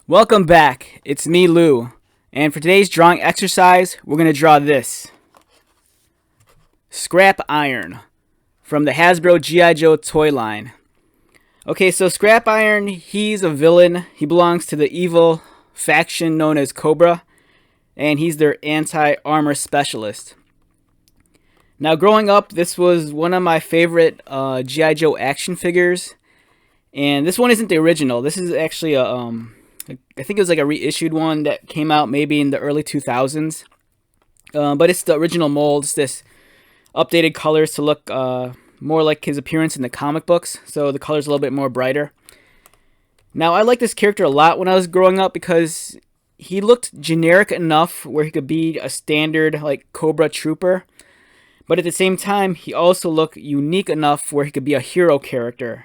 Welcome back. It's me, Lou. And for today's drawing exercise, we're going to draw this. Scrap Iron from the Hasbro G.I. Joe toy line. Okay, so Scrap Iron, he's a villain. He belongs to the evil faction known as Cobra, and he's their anti-armor specialist. Now, growing up, this was one of my favorite G.I. Joe action figures, and this one isn't the original. This is actually I think it was like a reissued one that came out maybe in the early 2000s. But it's the original mold. It's this updated colors to look more like his appearance in the comic books. So the color's a little bit more brighter. Now, I liked this character a lot when I was growing up because he looked generic enough where he could be a standard like Cobra trooper. But at the same time, he also looked unique enough where he could be a hero character.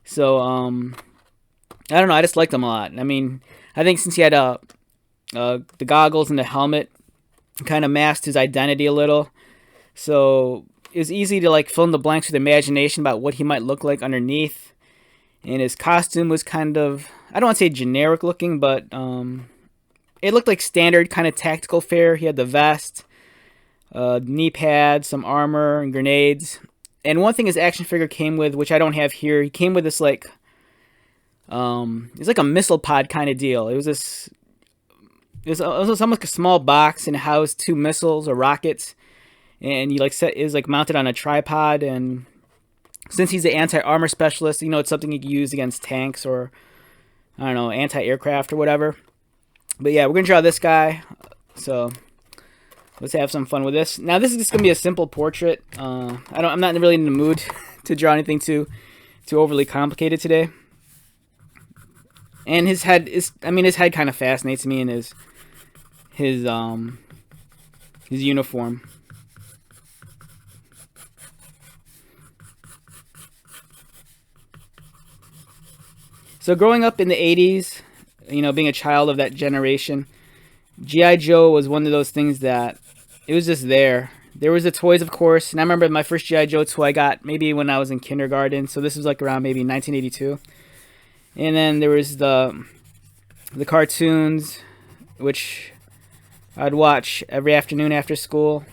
So, I don't know. I just liked him a lot. I mean, I think since he had the goggles and the helmet, kind of masked his identity a little. So it was easy to like fill in the blanks with imagination about what he might look like underneath. And his costume was kind of, I don't want to say generic looking, but it looked like standard kind of tactical fare. He had the vest, knee pads, some armor, and grenades. And one thing his action figure came with, which I don't have here, he came with this like it's like a missile pod kind of deal. It was almost like a small box and it housed two missiles or rockets, and you like it was like mounted on a tripod. And since he's the anti-armor specialist, you know, it's something you can use against tanks or I don't know, anti-aircraft or whatever. But yeah, we're gonna draw this guy. So let's have some fun with this. Now this is just gonna be a simple portrait. I'm not really in the mood to draw anything too overly complicated today. And his head is, I mean, his head kind of fascinates me in his uniform. So growing up in the 80s, you know, being a child of that generation, G.I. Joe was one of those things that it was just there. There was the toys, of course, and I remember my first G.I. Joe toy I got maybe when I was in kindergarten, so this was like around maybe 1982. And then there was the cartoons, which I'd watch every afternoon after school.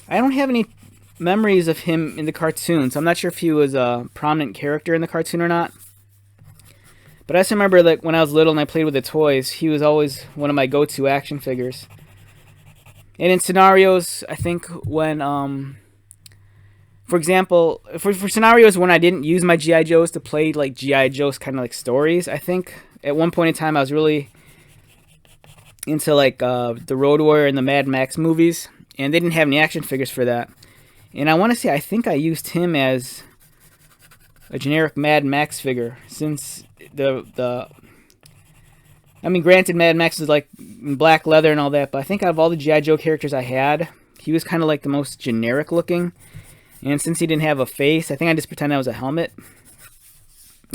I don't have any memories of him in the cartoons. I'm not sure if he was a prominent character in the cartoon or not. But I just remember that when I was little and I played with the toys, he was always one of my go-to action figures. And in scenarios, I think when for example, for scenarios when I didn't use my G.I. Joes to play like G.I. Joe's kind of like stories, I think at one point in time I was really into like the Road Warrior and the Mad Max movies, and they didn't have any action figures for that. And I want to say I think I used him as a generic Mad Max figure, since I mean, granted, Mad Max is like black leather and all that, but I think out of all the G.I. Joe characters I had, he was kind of like the most generic looking. And since he didn't have a face, I think I just pretended I was a helmet.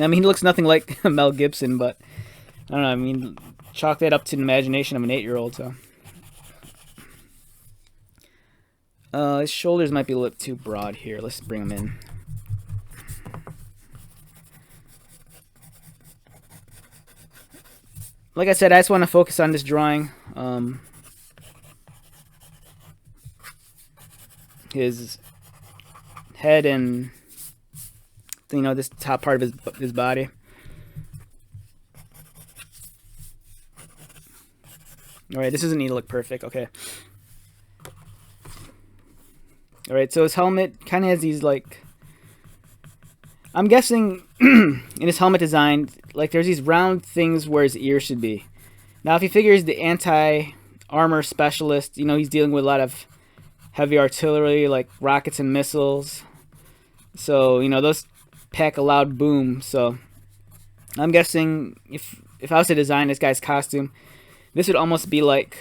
I mean, he looks nothing like Mel Gibson, but I don't know. I mean, chalk that up to the imagination of an 8-year-old. So, his shoulders might be a little too broad here. Let's bring them in. Like I said, I just want to focus on this drawing. His head and, you know, this top part of his body. Alright, this doesn't need to look perfect. Okay. Alright, so his helmet kind of has these, like, I'm guessing in his helmet design, like, there's these round things where his ears should be. Now, if you figure he's the anti-armor specialist, you know, he's dealing with a lot of heavy artillery, like rockets and missiles. So, you know, those pack a loud boom. So, I'm guessing if I was to design this guy's costume, this would almost be like,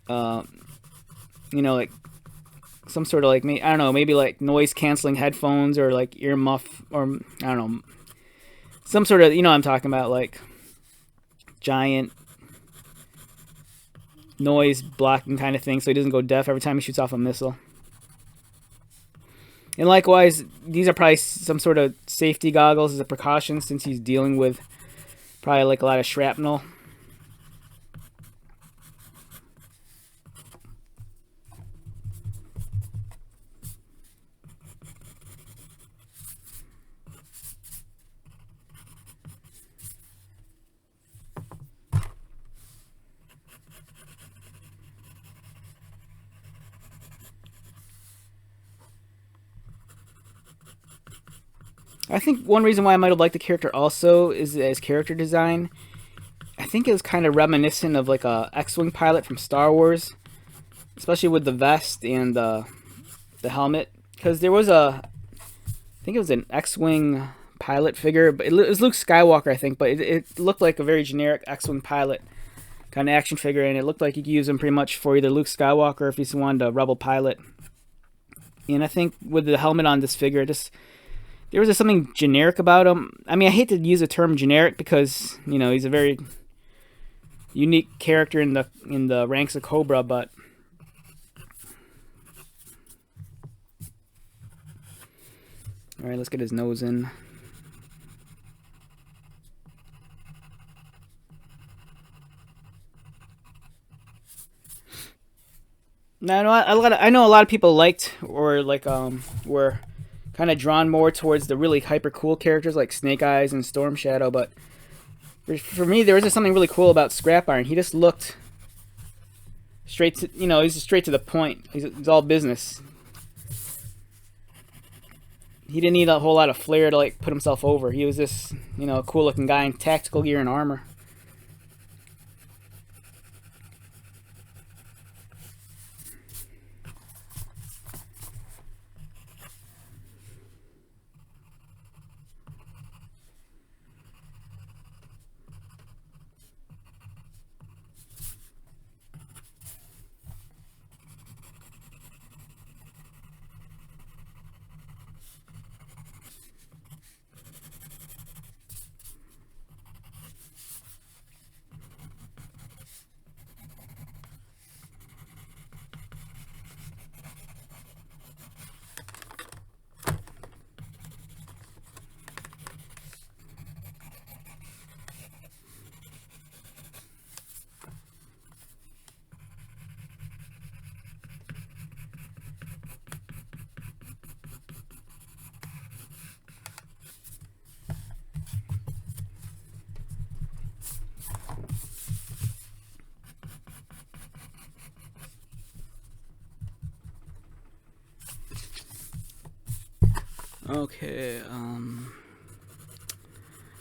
you know, like some sort of like, I don't know, maybe like noise canceling headphones or like ear muff, or I don't know, some sort of, you know what I'm talking about, like giant noise blocking kind of thing, so he doesn't go deaf every time he shoots off a missile. And likewise, these are probably some sort of safety goggles as a precaution since he's dealing with probably like a lot of shrapnel. I think one reason why I might have liked the character also is his character design. I think it was kind of reminiscent of like a X-wing pilot from Star Wars, especially with the vest and the helmet. Because there was I think it was an X-wing pilot figure, but it was Luke Skywalker, I think. But it looked like a very generic X-wing pilot kind of action figure, and it looked like you could use him pretty much for either Luke Skywalker or if you just wanted a rebel pilot. And I think with the helmet on this figure, there was just something generic about him. I mean, I hate to use the term generic because, you know, he's a very unique character in the ranks of Cobra, but all right, let's get his nose in. Now, I know a lot of people liked or like were kind of drawn more towards the really hyper cool characters like Snake Eyes and Storm Shadow, but for me, there was just something really cool about Scrap Iron. He just looked straight to, you know, he's just straight to the point. He's all business. He didn't need a whole lot of flair to like put himself over. He was just, you know, a cool looking guy in tactical gear and armor. Okay,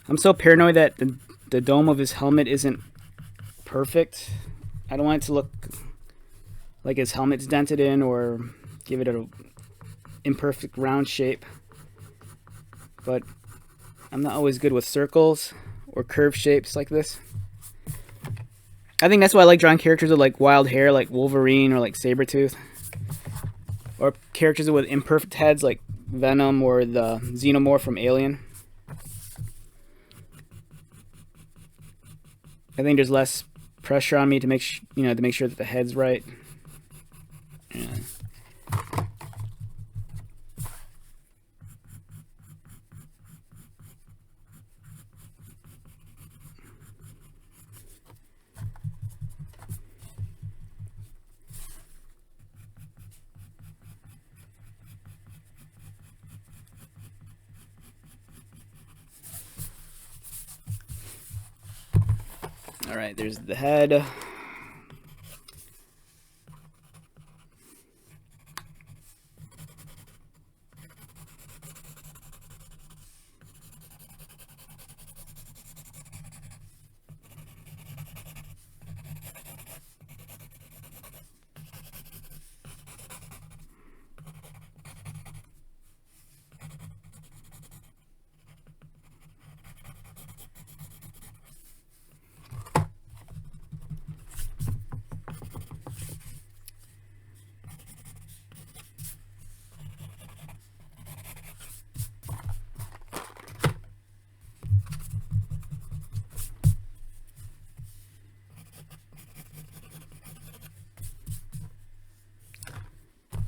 I'm so paranoid that the dome of his helmet isn't perfect. I don't want it to look like his helmet's dented in or give it an imperfect round shape. But I'm not always good with circles or curved shapes like this. I think that's why I like drawing characters with like wild hair like Wolverine or like Sabretooth. Or characters with imperfect heads like Venom or the Xenomorph from Alien. I think there's less pressure on me to make sure that the head's right. Yeah. Alright, there's the head.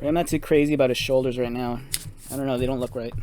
I'm not too crazy about his shoulders right now. I don't know, they don't look right.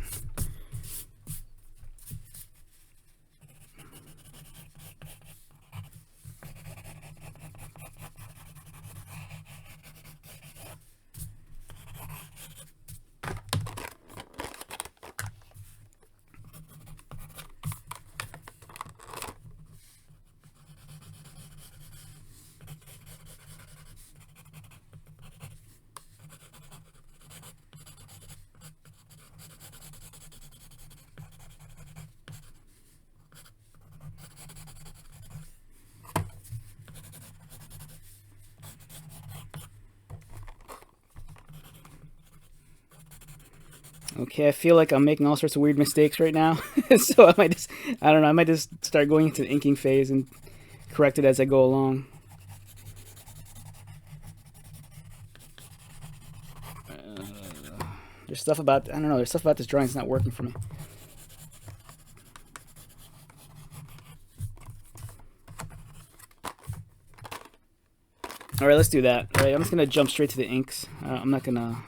Okay, I feel like I'm making all sorts of weird mistakes right now. So I might just, I don't know, I might just start going into the inking phase and correct it as I go along. There's stuff about, I don't know, there's stuff about this drawing that's not working for me. All right, let's do that. All right, I'm just gonna jump straight to the inks. I'm not gonna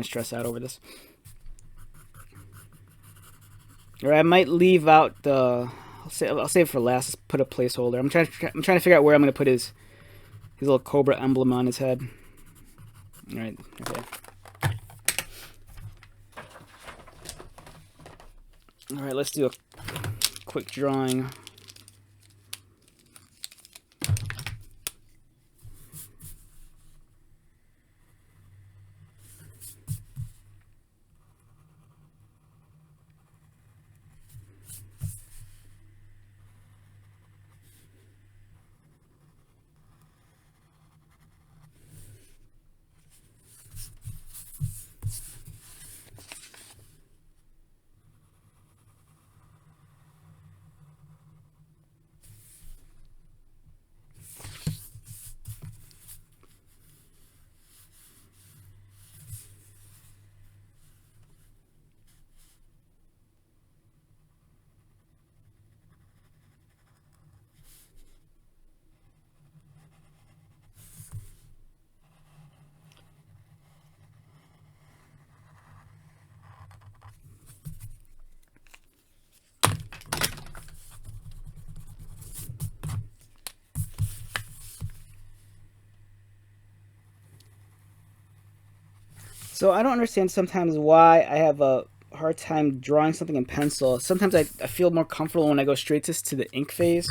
stress out over this. Or I might leave out the. I'll save it for last. Let's put a placeholder. I'm trying to figure out where I'm gonna put his little Cobra emblem on his head. All right. Okay. All right. Let's do a quick drawing. So I don't understand sometimes why I have a hard time drawing something in pencil. Sometimes I feel more comfortable when I go straight to the ink phase.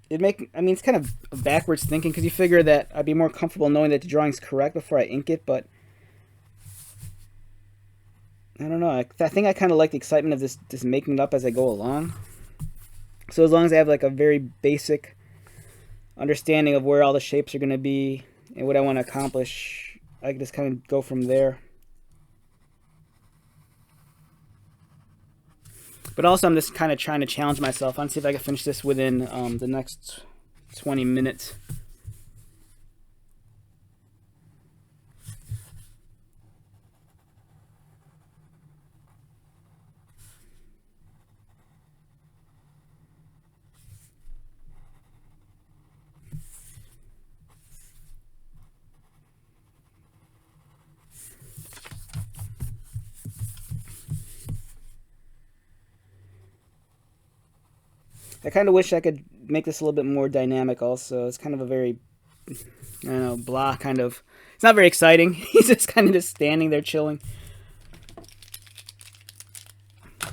It's kind of backwards thinking because you figure that I'd be more comfortable knowing that the drawing's correct before I ink it, but I don't know. I think I kind of like the excitement of this making it up as I go along. So as long as I have like a very basic understanding of where all the shapes are going to be and what I want to accomplish, I can just kind of go from there. But also I'm just kind of trying to challenge myself. I want to see if I can finish this within the next 20 minutes. I kind of wish I could make this a little bit more dynamic also. It's kind of a very, I don't know, blah kind of. It's not very exciting. He's just kind of just standing there chilling. But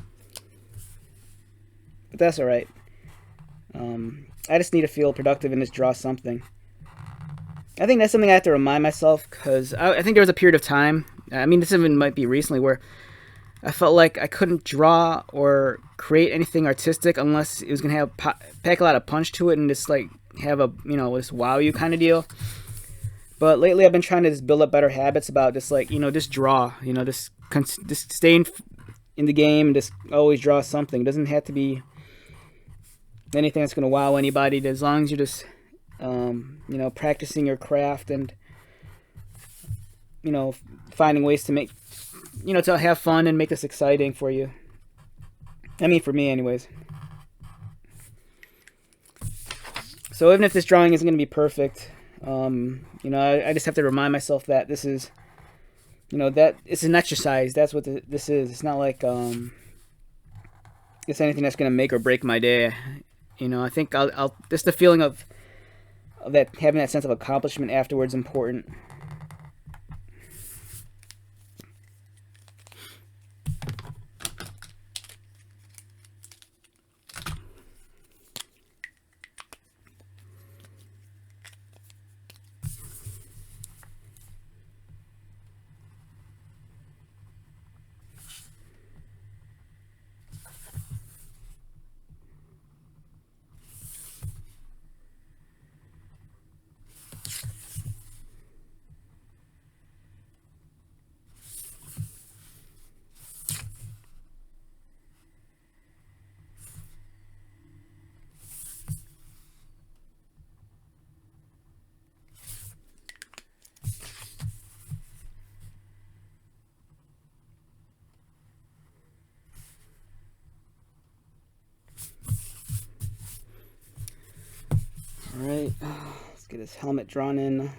that's alright. I just need to feel productive and just draw something. I think that's something I have to remind myself because I think there was a period of time, I mean this even might be recently, where I felt like I couldn't draw or create anything artistic unless it was going to have pack a lot of punch to it and just like have a, this wow you kind of deal. But lately I've been trying to just build up better habits about just like, just draw, just stay in the game and just always draw something. It doesn't have to be anything that's going to wow anybody, as long as you're just, practicing your craft and, finding ways to make, to have fun and make this exciting for you. I mean, for me anyways. So even if this drawing isn't going to be perfect, You know, I just have to remind myself that this is, you know, that it's an exercise. That's what this is. It's not like it's anything that's gonna make or break my day. You know, I think I'll just the feeling of that, having that sense of accomplishment afterwards, important. Alright, let's get his helmet drawn in.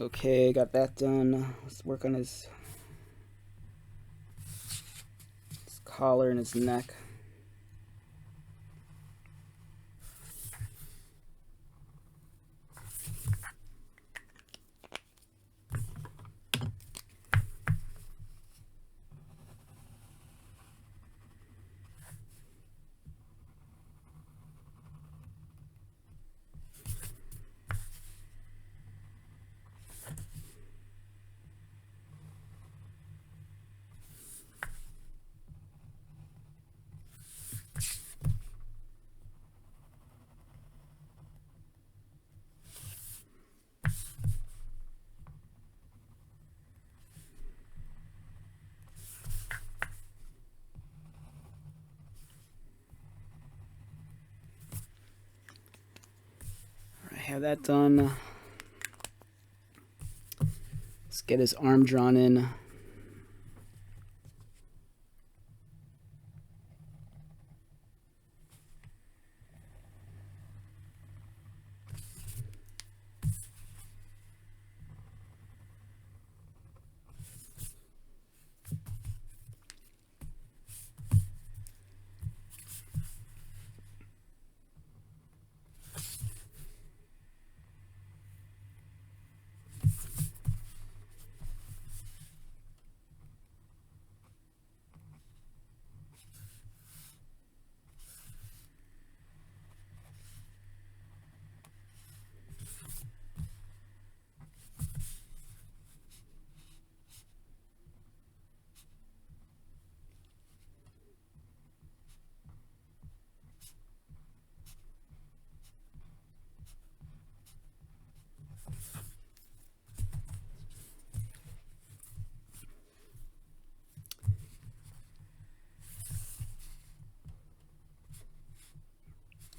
Okay, got that done. Let's work on his collar and his neck. Have that done. Let's get his arm drawn in.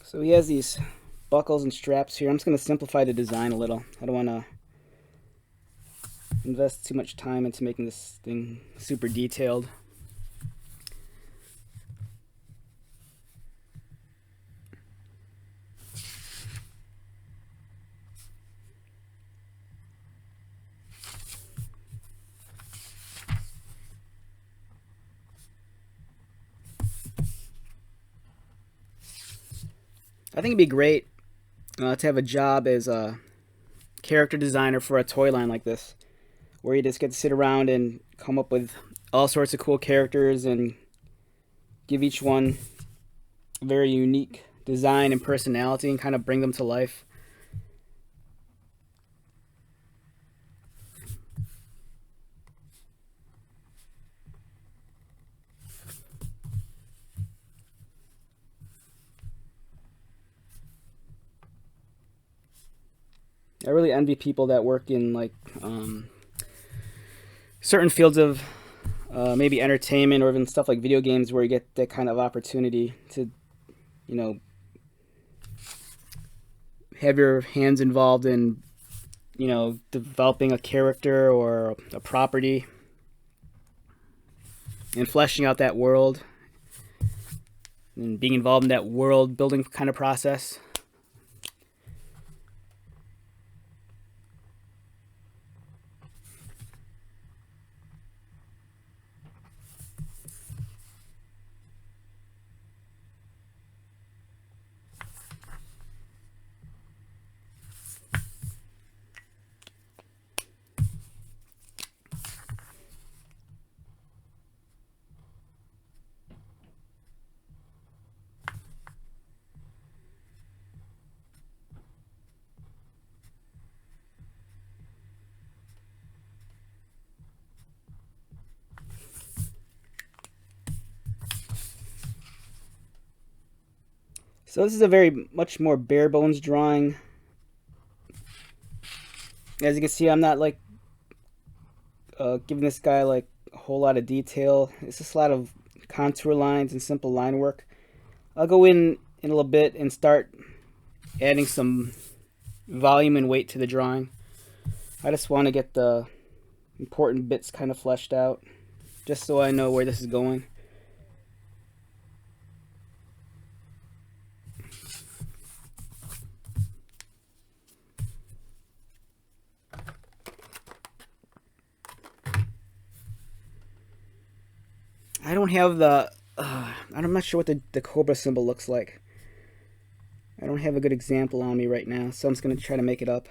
So he has these buckles and straps here. I'm just going to simplify the design a little. I don't want to invest too much time into making this thing super detailed. I think it'd be great to have a job as a character designer for a toy line like this, where you just get to sit around and come up with all sorts of cool characters and give each one a very unique design and personality and kind of bring them to life. I really envy people that work in like certain fields of maybe entertainment or even stuff like video games, where you get that kind of opportunity to, you know, have your hands involved in, you know, developing a character or a property and fleshing out that world and being involved in that world building kind of process. So this is a very much more bare bones drawing. As you can see, I'm not like giving this guy like a whole lot of detail. It's just a lot of contour lines and simple line work. I'll go in a little bit and start adding some volume and weight to the drawing. I just want to get the important bits kind of fleshed out, just so I know where this is going. I don't have the I'm not sure what the Cobra symbol looks like. I don't have a good example on me right now, so I'm just going to try to make it up.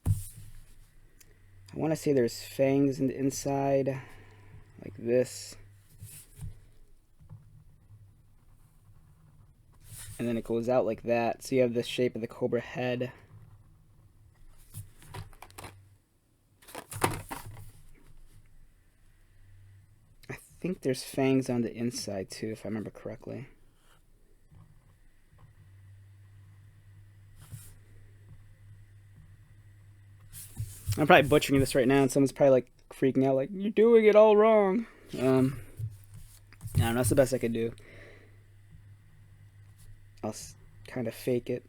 I want to say there's fangs in the inside, like this. And then it goes out like that, so you have the shape of the Cobra head. I think there's fangs on the inside too, if I remember correctly. I'm probably butchering this right now, and someone's probably like freaking out, like, you're doing it all wrong. I don't know, that's the best I could do. I'll kind of fake it.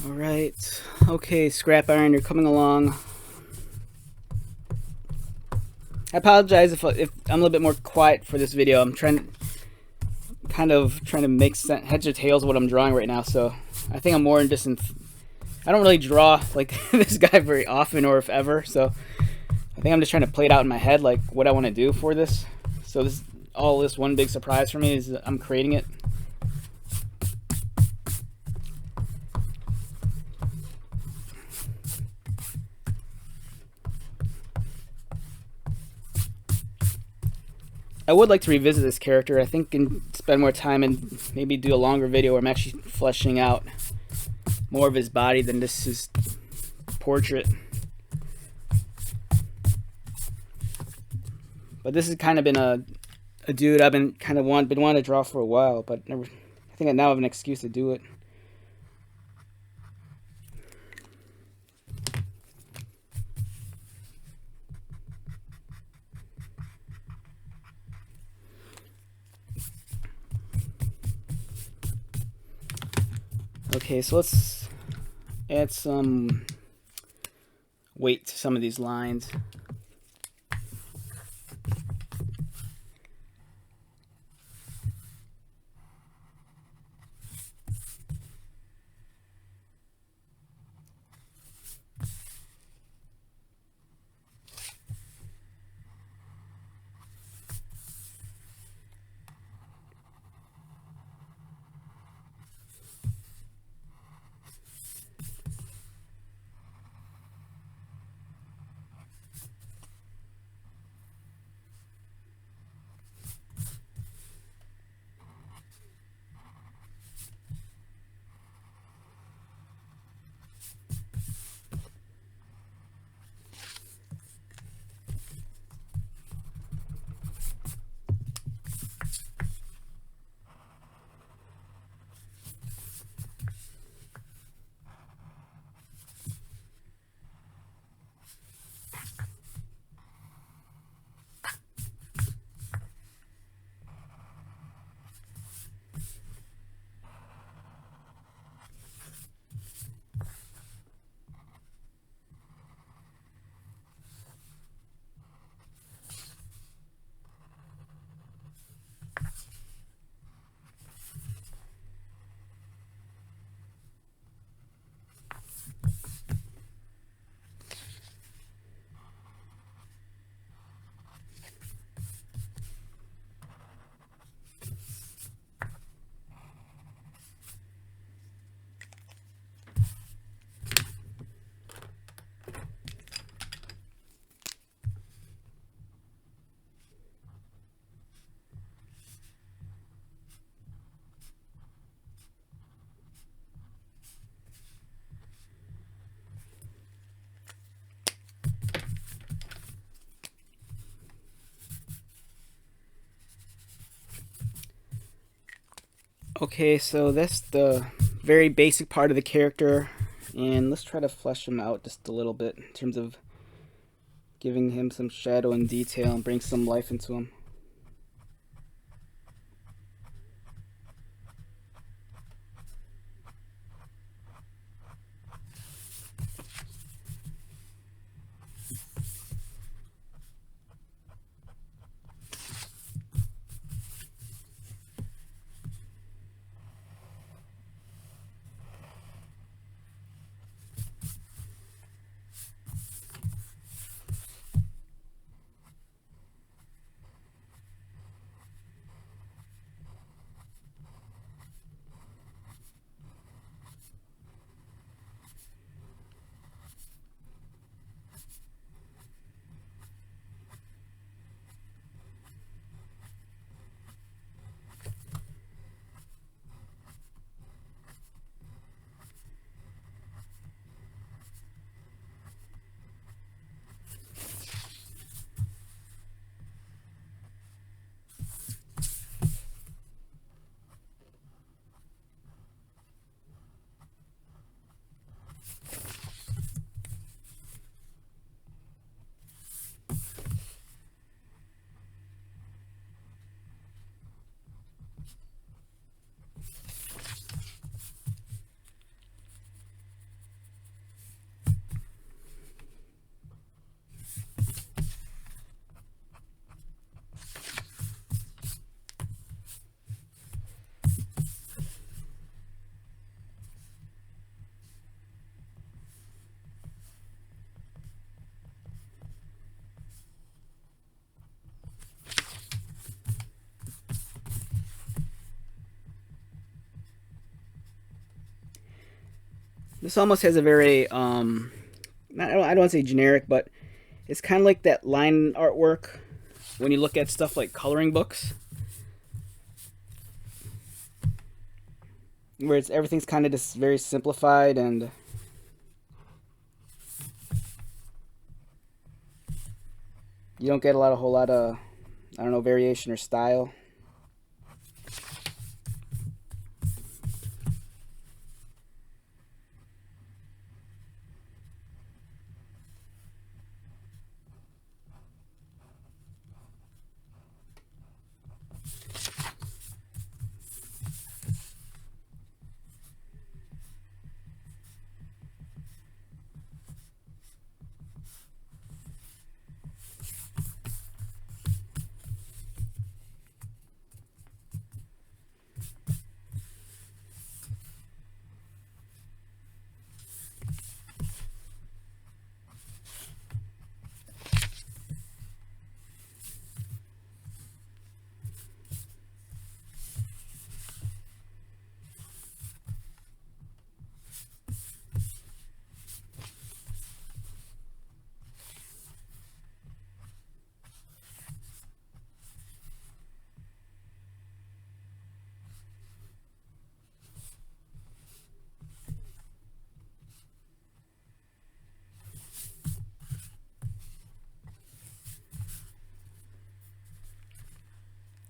Alright, okay, Scrap Iron, you're coming along. I apologize if I'm a little bit more quiet for this video. I'm trying to make sense, heads or tails of what I'm drawing right now, so I think I'm more in just I don't really draw like this guy very often or if ever, so I think I'm just trying to play it out in my head like what I want to do for this. So this one big surprise for me is that I'm creating it. I would like to revisit this character, I think, and spend more time and maybe do a longer video where I'm actually fleshing out more of his body than just his portrait. But this has kind of been a dude I've been wanting to draw for a while, but never. I think I now have an excuse to do it. Okay, so let's add some weight to some of these lines. Okay, so that's the very basic part of the character, and let's try to flesh him out just a little bit in terms of giving him some shadow and detail and bring some life into him. This almost has a very I don't want to say generic, but it's kind of like that line artwork when you look at stuff like coloring books, where everything's kind of just very simplified, and you don't get a whole lot of, I don't know, variation or style.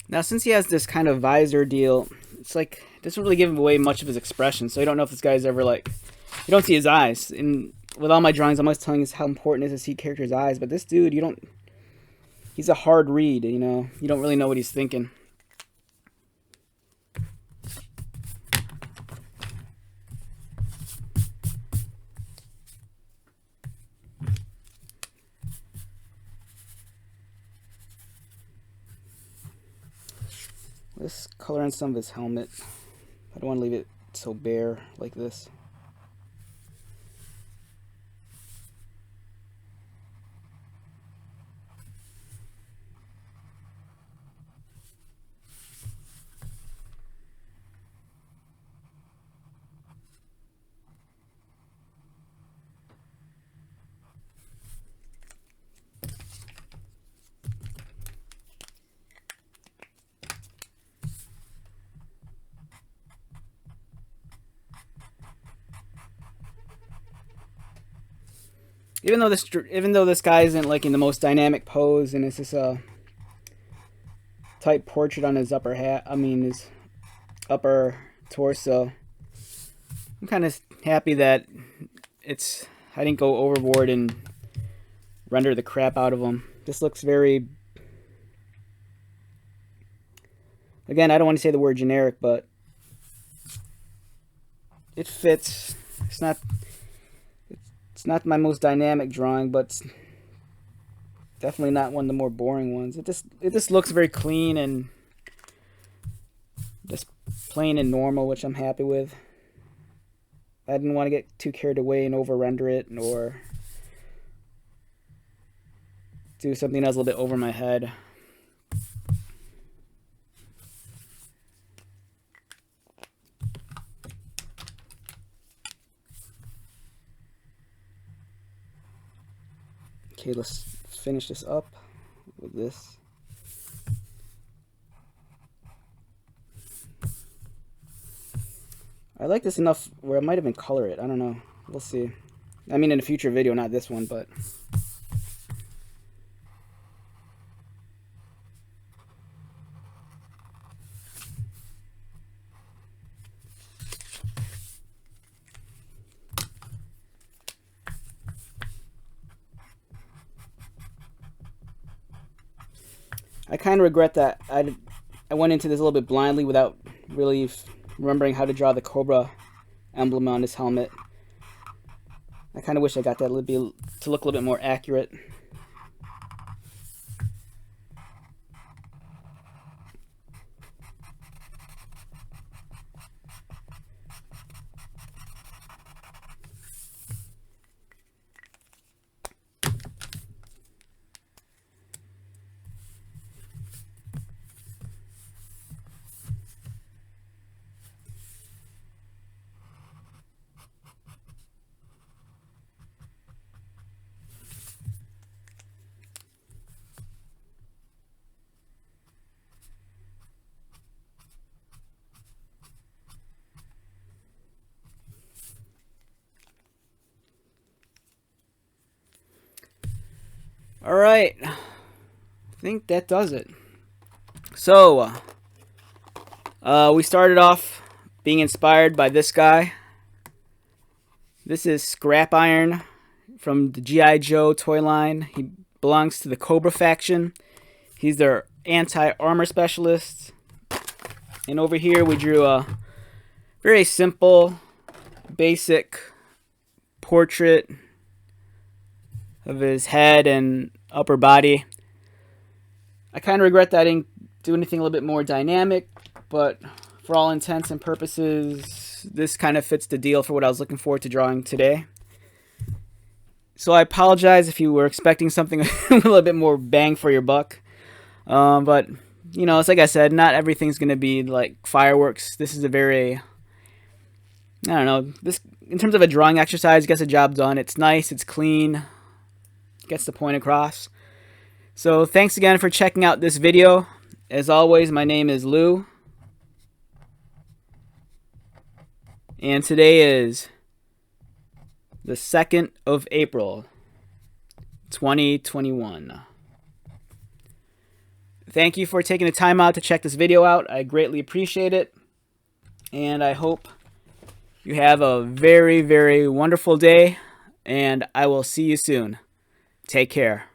Now, since he has this kind of visor deal, it's like it doesn't really give away much of his expression. So you don't know if this guy's ever like, you don't see his eyes. And with all my drawings, I'm always telling you how important it is to see characters' eyes. But this dude, you don't. He's a hard read. You know, you don't really know what he's thinking. Let's color in some of his helmet. I don't want to leave it so bare like this. Even though this guy isn't like in the most dynamic pose, and it's just a tight portrait on his his upper torso, I'm kind of happy that I didn't go overboard and render the crap out of him. This looks very, again, I don't want to say the word generic, but it fits. It's not my most dynamic drawing, but it's definitely not one of the more boring ones. It just looks very clean and just plain and normal, which I'm happy with. I didn't want to get too carried away and over render it, or do something else a little bit over my head. Okay, let's finish this up with this. I like this enough where I might even color it. I don't know. We'll see. I mean, in a future video, not this one, but... I kind of regret that I went into this a little bit blindly without really remembering how to draw the Cobra emblem on his helmet. I kind of wish I got that to look a little bit more accurate. Alright, I think that does it. So, we started off being inspired by this guy. This is Scrap Iron from the G.I. Joe toy line. He belongs to the Cobra faction. He's their anti-armor specialist. And over here we drew a very simple, basic portrait of his head and upper body. I kind of regret that I didn't do anything a little bit more dynamic, but for all intents and purposes, this kind of fits the deal for what I was looking forward to drawing today. So I apologize if you were expecting something a little bit more bang for your buck. But, you know, it's like I said, not everything's going to be like fireworks. This is a very, I don't know, this in terms of a drawing exercise, gets the job done. It's nice, it's clean, gets the point across. So thanks again for checking out this video. As always, my name is Lou. And today is the 2nd of April, 2021. Thank you for taking the time out to check this video out. I greatly appreciate it. And I hope you have a very, very wonderful day. And I will see you soon. Take care.